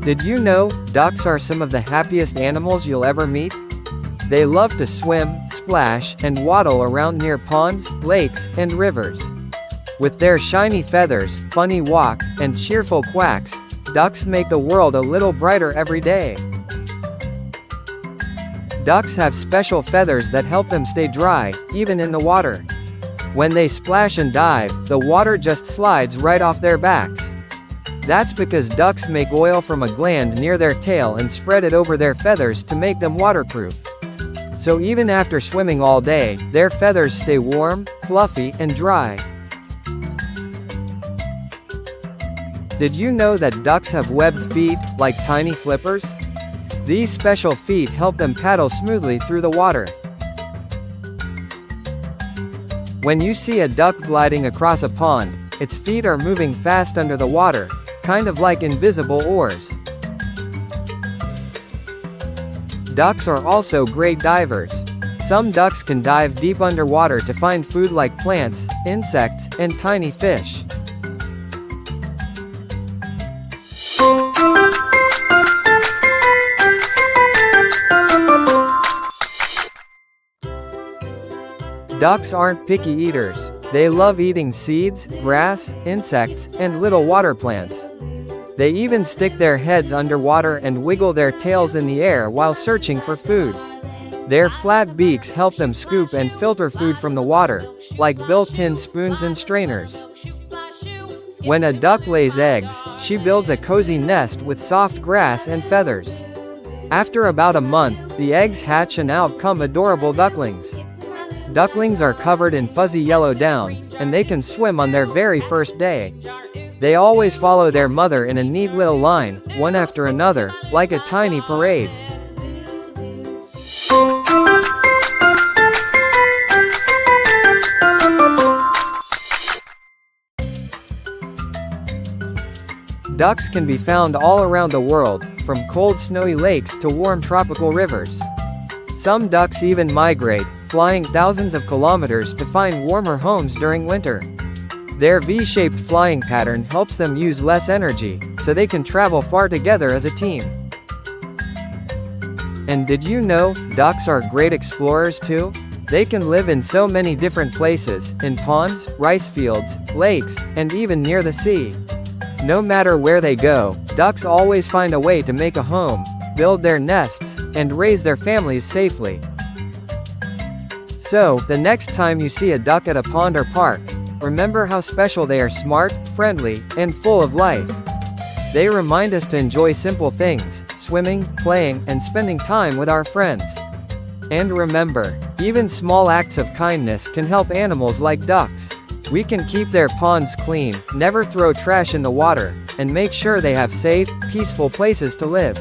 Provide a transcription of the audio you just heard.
Did you know, ducks are some of the happiest animals you'll ever meet? They love to swim, splash, and waddle around near ponds, lakes, and rivers. With their shiny feathers, funny walk, and cheerful quacks, ducks make the world a little brighter every day. Ducks have special feathers that help them stay dry, even in the water. When they splash and dive, the water just slides right off their backs. That's because ducks make oil from a gland near their tail and spread it over their feathers to make them waterproof. So even after swimming all day, their feathers stay warm, fluffy, and dry. Did you know that ducks have webbed feet, like tiny flippers? These special feet help them paddle smoothly through the water. When you see a duck gliding across a pond, its feet are moving fast under the water, kind of like invisible oars. Ducks are also great divers. Some ducks can dive deep underwater to find food like plants, insects, and tiny fish. Ducks aren't picky eaters. They love eating seeds, grass, insects, and little water plants. They even stick their heads underwater and wiggle their tails in the air while searching for food. Their flat beaks help them scoop and filter food from the water, like built-in spoons and strainers. When a duck lays eggs, she builds a cozy nest with soft grass and feathers. After about a month, the eggs hatch and out come adorable ducklings. Ducklings are covered in fuzzy yellow down, and they can swim on their very first day. They always follow their mother in a neat little line, one after another, like a tiny parade. Ducks can be found all around the world, from cold snowy lakes to warm tropical rivers. Some ducks even migrate, flying thousands of kilometers to find warmer homes during winter. Their V-shaped flying pattern helps them use less energy, so they can travel far together as a team. And did you know, ducks are great explorers too? They can live in so many different places, in ponds, rice fields, lakes, and even near the sea. No matter where they go, ducks always find a way to make a home, build their nests, and raise their families safely. So, the next time you see a duck at a pond or park, remember how special they are: smart, friendly, and full of life. They remind us to enjoy simple things, swimming, playing, and spending time with our friends. And remember, even small acts of kindness can help animals like ducks. We can keep their ponds clean, never throw trash in the water, and make sure they have safe, peaceful places to live.